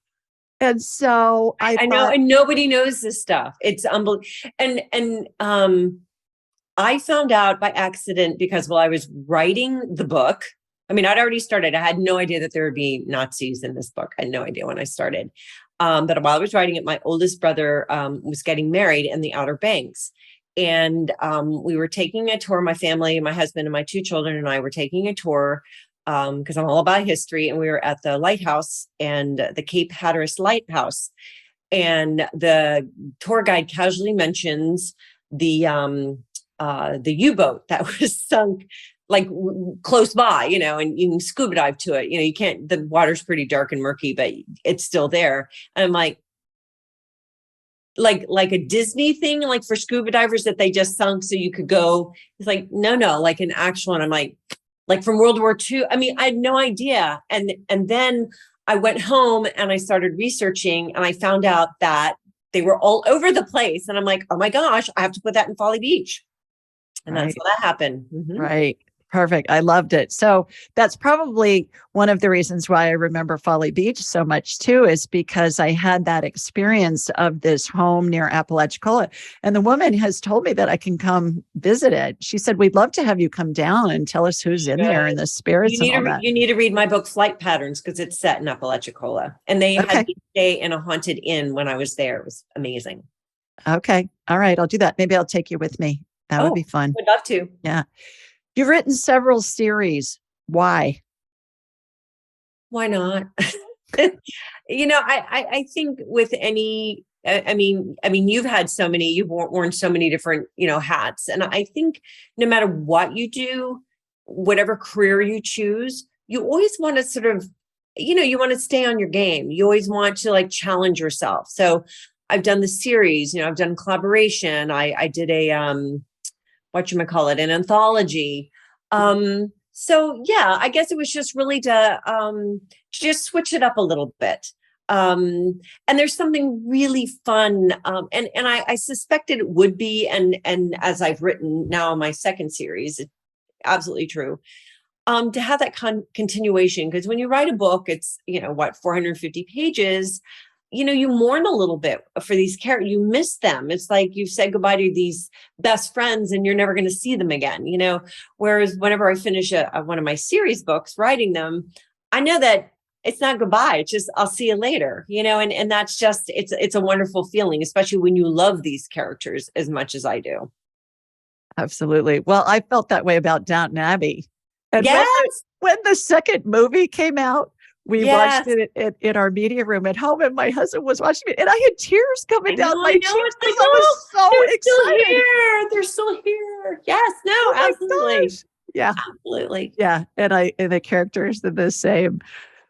And so I know, and nobody knows this stuff. It's unbelievable. And I found out by accident because while I was writing the book, I'd already started. I had no idea that there would be Nazis in this book. I had no idea when I started. But while I was writing it, my oldest brother was getting married in the Outer Banks. And we were taking a tour, my family, my husband and my 2 children and I were taking a tour because I'm all about history. And we were at the lighthouse and the Cape Hatteras Lighthouse. And the tour guide casually mentions the U-boat that was sunk like close by, and you can scuba dive to it. You can't, the water's pretty dark and murky, but it's still there. And I'm like a Disney thing, like for scuba divers that they just sunk so you could go. It's like, no, like an actual one. I'm like from World War II. I had no idea. And then I went home and I started researching and I found out that they were all over the place. And I'm like, oh my gosh, I have to put that in Folly Beach. And that's how that happened. Right. Perfect. I loved it. So that's probably one of the reasons why I remember Folly Beach so much too, is because I had that experience of this home near Apalachicola. And the woman has told me that I can come visit it. She said, we'd love to have you come down and tell us who's in there and the spirits and all that. You need to read my book, Flight Patterns, because it's set in Apalachicola. And they had me stay in a haunted inn when I was there. It was amazing. Okay. All right. I'll do that. Maybe I'll take you with me. That would be fun. Would love to. Yeah. You've written several series. Why? Why not? I think with any, I mean, you've had so many, you've worn so many different, hats. And I think no matter what you do, whatever career you choose, you always want to sort of, you want to stay on your game. You always want to like challenge yourself. So I've done the series, I've done collaboration. I did a, an anthology. So yeah, I guess it was just really to just switch it up a little bit. And there's something really fun. And I suspected it would be, and as I've written now my second series, it's absolutely true. To have that continuation, because when you write a book, it's 450 pages. You mourn a little bit for these characters. You miss them. It's like you've said goodbye to these best friends and you're never going to see them again, whereas whenever I finish one of my series books, writing them, I know that it's not goodbye. It's just, I'll see you later, and that's just, it's a wonderful feeling, especially when you love these characters as much as I do. Absolutely. Well, I felt that way about Downton Abbey. And yes. when the second movie came out, we watched it in our media room at home, and my husband was watching it, and I had tears coming down my cheeks because I was so excited. They're still here. Yes, no, absolutely. Gosh. Yeah, absolutely. Yeah, and the characters are the same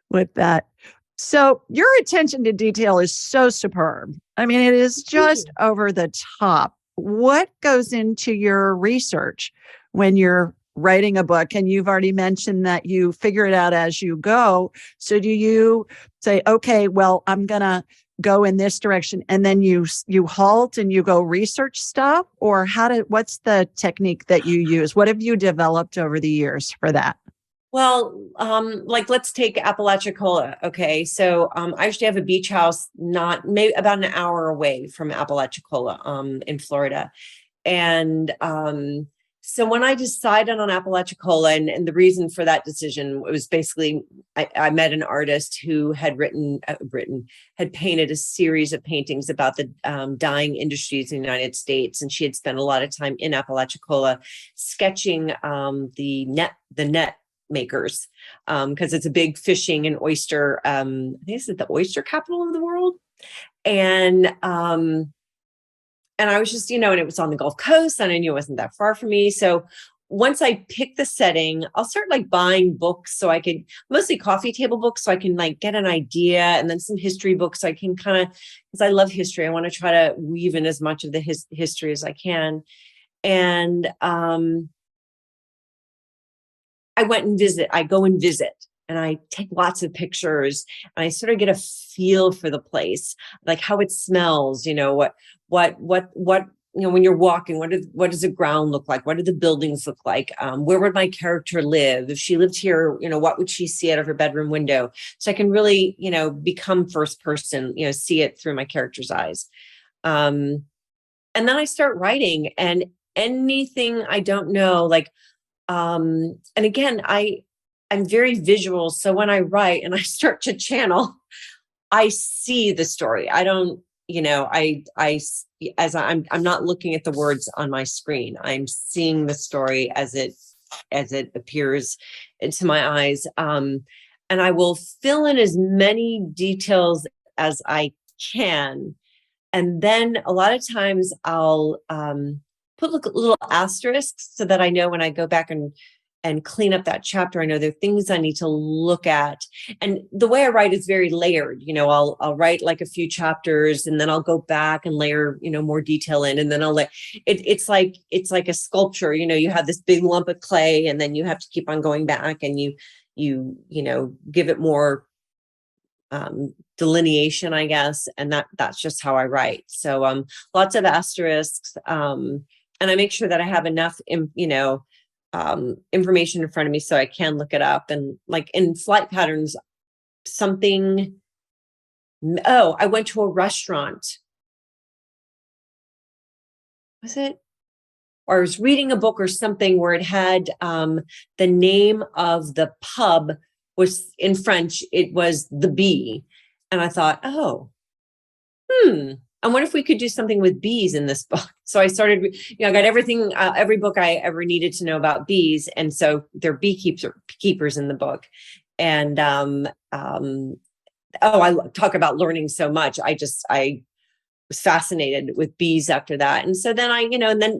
with that. So your attention to detail is so superb. I mean, it is just over the top. What goes into your research when you're writing a book? And you've already mentioned that you figure it out as you go. So do you say, okay, well, I'm going to go in this direction, and then you halt and you go research stuff? Or what's the technique that you use? What have you developed over the years for that? Well, let's take Apalachicola. Okay. So, I actually have a beach house, maybe about an hour away from Apalachicola, in Florida. And, so when I decided on Apalachicola, and the reason for that decision was basically, I met an artist who had had painted a series of paintings about the dyeing industries in the United States. And she had spent a lot of time in Apalachicola sketching the net makers, because it's a big fishing and oyster, I think it's the oyster capital of the world. And I was just, and it was on the Gulf Coast, and I knew it wasn't that far from me. So once I pick the setting, I'll start buying books, so I could, mostly coffee table books, so I can get an idea, and then some history books, so I can kind of, because I love history, I want to try to weave in as much of the history as I can. And I go and visit, and I take lots of pictures, and I sort of get a feel for the place, like how it smells, what when you're walking, what does the ground look like? What do the buildings look like? Where would my character live? If she lived here, what would she see out of her bedroom window? So I can really, become first person, see it through my character's eyes. And then I start writing, and anything I don't know, and again, I'm very visual. So when I write and I start to channel, I see the story. I don't, I'm not looking at the words on my screen. I'm seeing the story as it appears into my eyes. And I will fill in as many details as I can. And then a lot of times I'll put little asterisks, so that I know when I go back and clean up that chapter, I know there are things I need to look at. And the way I write is very layered. I'll write a few chapters, and then I'll go back and layer, more detail in. And then it's like a sculpture, you have this big lump of clay, and then you have to keep on going back, and you give it more delineation, I guess. And that's just how I write. So lots of asterisks. And I make sure that I have enough, information in front of me so I can look it up. And like in flight patterns, I went to a restaurant. Was it? Or I was reading a book or something where it had the name of the pub was in French. It was the Bee. And I thought, I wonder if we could do something with bees in this book. So I started, I got everything, every book I ever needed to know about bees. And so they're beekeepers in the book. And I talk about learning so much. I was fascinated with bees after that. And so then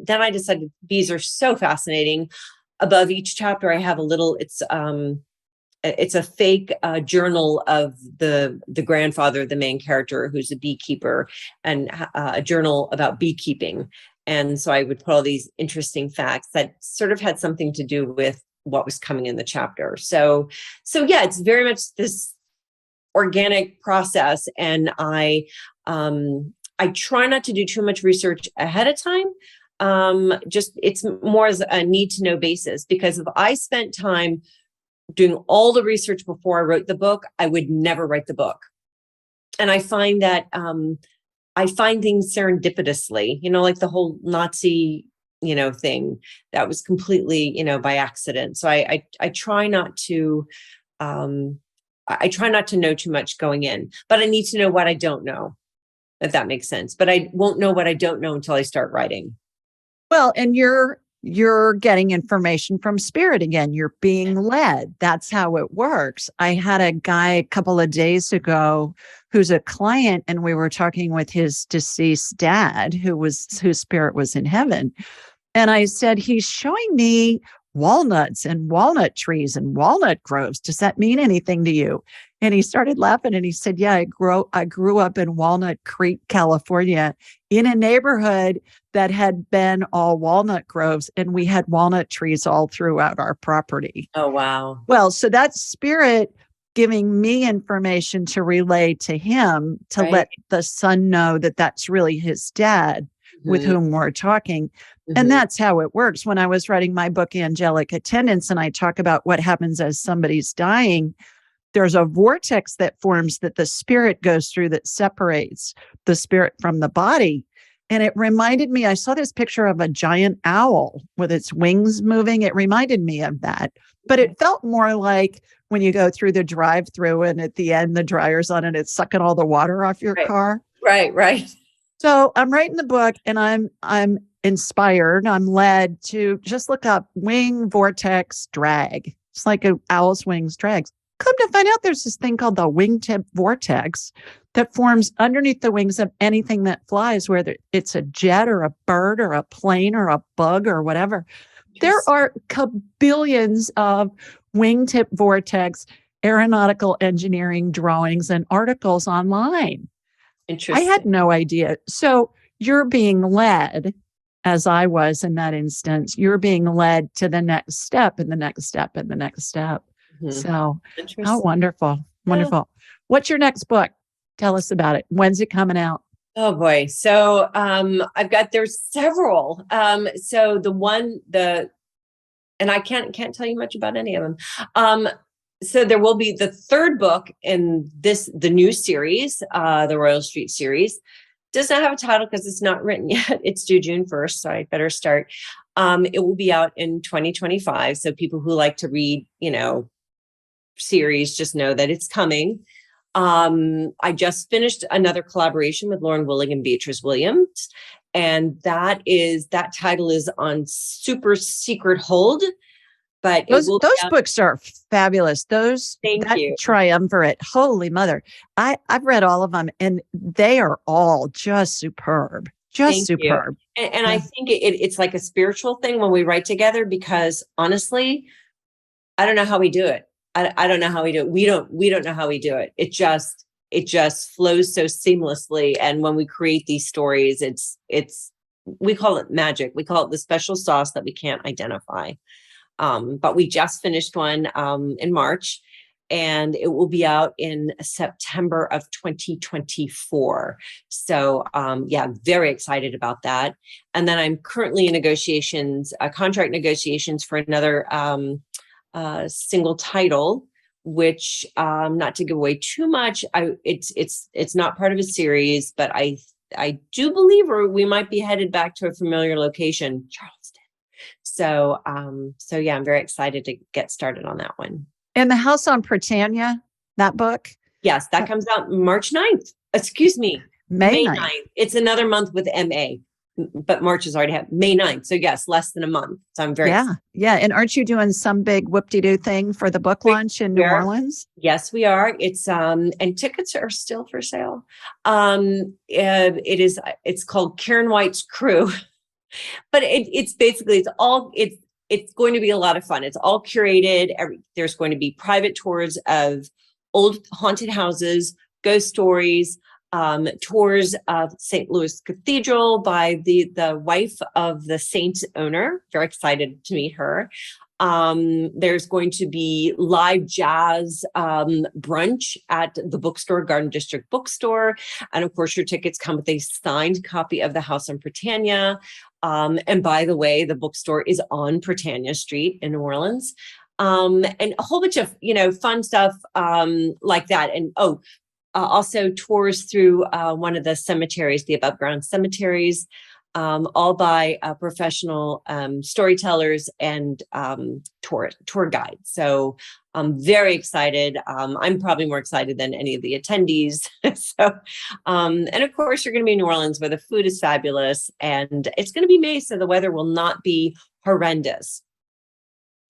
then I decided bees are so fascinating. Above each chapter, I have a little, it's a fake journal of the grandfather, the main character, who's a beekeeper, and a journal about beekeeping. And so I would put all these interesting facts that sort of had something to do with what was coming in the chapter. So yeah, it's very much this organic process. And I try not to do too much research ahead of time. Just it's more as a need to know basis, because if I spent time doing all the research before I wrote the book, I would never write the book. And I find that I find things serendipitously, like the whole Nazi, thing that was completely, by accident. So I try not to, I try not to know too much going in, but I need to know what I don't know, if that makes sense. But I won't know what I don't know until I start writing. Well, and you're getting information from spirit again. You're being led. That's how it works. I had a guy a couple of days ago who's a client, and we were talking with his deceased dad, whose spirit was in heaven. And I said, he's showing me walnuts and walnut trees and walnut groves. Does that mean anything to you? And he started laughing and he said, yeah, I grew up in Walnut Creek, California, in a neighborhood that had been all walnut groves, and we had walnut trees all throughout our property. Oh, wow. Well, so that's spirit giving me information to relay to him, to let the son know that that's really his dad with whom we're talking. And that's how it works. When I was writing my book, Angelic Attendants, and I talk about what happens as somebody's dying, there's a vortex that forms that the spirit goes through that separates the spirit from the body. And it reminded me, I saw this picture of a giant owl with its wings moving. It reminded me of that. But it felt more like when you go through the drive-through and at the end, the dryer's on and it's sucking all the water off your car. Right. So I'm writing the book and I'm inspired. I'm led to just look up wing vortex drag. It's like an owl's wings drags. Come to find out there's this thing called the wingtip vortex that forms underneath the wings of anything that flies, whether it's a jet or a bird or a plane or a bug or whatever. There are billions of wingtip vortex aeronautical engineering drawings and articles online. Interesting. I had no idea. So you're being led, as I was in that instance, you're being led to the next step and the next step and the next step. So how wonderful. Wonderful. What your next book? Tell us about it. When's it coming out? Oh boy. So there's several. So and I can't tell you much about any of them. So there will be the third book in the new series, the Royal Street series. Does not have a title because it's not written yet. It's due June 1st, so I better start. It will be out in 2025. So people who like to read, series just know that it's coming. I just finished another collaboration with Lauren Willig and Beatrice Williams. And that title is on super secret hold. But those books are fabulous. Thank you. Triumvirate. Holy mother. I've read all of them and they are all just superb. Just superb. And I think it's like a spiritual thing when we write together, because honestly, I don't know how we do it. I don't know how we do it. We don't know how we do it. It just flows so seamlessly. And when we create these stories, we call it magic. We call it the special sauce that we can't identify. But we just finished one in March, and it will be out in September of 2024. So very excited about that. And then I'm currently in negotiations, contract negotiations for another single title, which not to give away too much, it's not part of a series, but I do believe we might be headed back to a familiar location, Charleston. So I'm very excited to get started on that one. And The House on Britannia, that book? Yes, that comes out March 9th. Excuse me, May 9th. It's another month with MA, but March has already had May 9th. So yes, less than a month. So I'm very excited. Yeah. And aren't you doing some big whoop-de-doo thing for the book launch in New Orleans? Yes, we are. It's and tickets are still for sale. It's called Karen White's Crew. But it's going to be a lot of fun. It's all curated. There's going to be private tours of old haunted houses, ghost stories, tours of St. Louis Cathedral by the wife of the Saint's owner. Very excited to meet her. There's going to be live jazz brunch at the bookstore, Garden District Bookstore. And of course, your tickets come with a signed copy of The House on Britannia. And by the way, the bookstore is on Britannia Street in New Orleans. And a whole bunch of, fun stuff like that. And also tours through one of the cemeteries, the above ground cemeteries, all by professional storytellers and tour guides. So I'm very excited. I'm probably more excited than any of the attendees. And of course, you're going to be in New Orleans where the food is fabulous, and it's going to be May, so the weather will not be horrendous.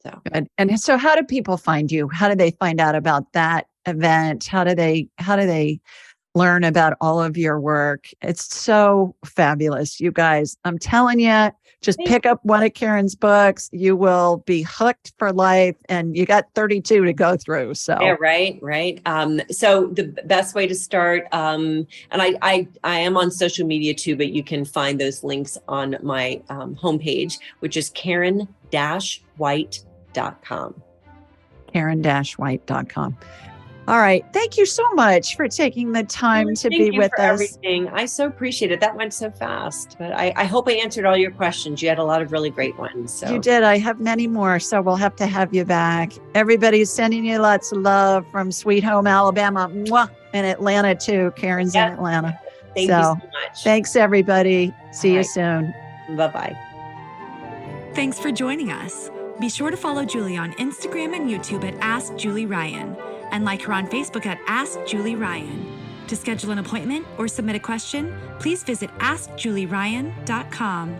So good. And so how do people find you? How do they find out about that event? How do they learn about all of your work? It's so fabulous, you guys. I'm telling you, just pick up one of Karen's books. You will be hooked for life, and you got 32 to go through. So yeah, right. So the best way to start, and I am on social media too, but you can find those links on my homepage, which is Karen-White.com. Karen-White.com. All right. Thank you so much for taking the time to be with us. Everything. I so appreciate it. That went so fast, but I hope I answered all your questions. You had a lot of really great ones. So. You did. I have many more, so we'll have to have you back. Everybody's sending you lots of love from Sweet Home Alabama. Mwah! And Atlanta too. Karen's in Atlanta. Thank you so much. Thanks, everybody. See you soon. Bye-bye. Thanks for joining us. Be sure to follow Julie on Instagram and YouTube at Ask Julie Ryan, and like her on Facebook at Ask Julie Ryan. To schedule an appointment or submit a question, please visit AskJulieRyan.com.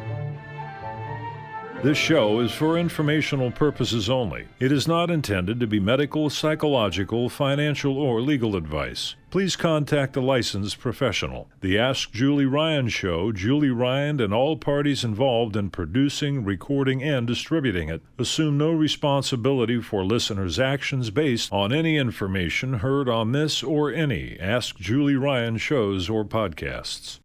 This show is for informational purposes only. It is not intended to be medical, psychological, financial, or legal advice. Please contact a licensed professional. The Ask Julie Ryan Show, Julie Ryan and all parties involved in producing, recording, and distributing it assume no responsibility for listeners' actions based on any information heard on this or any Ask Julie Ryan shows or podcasts.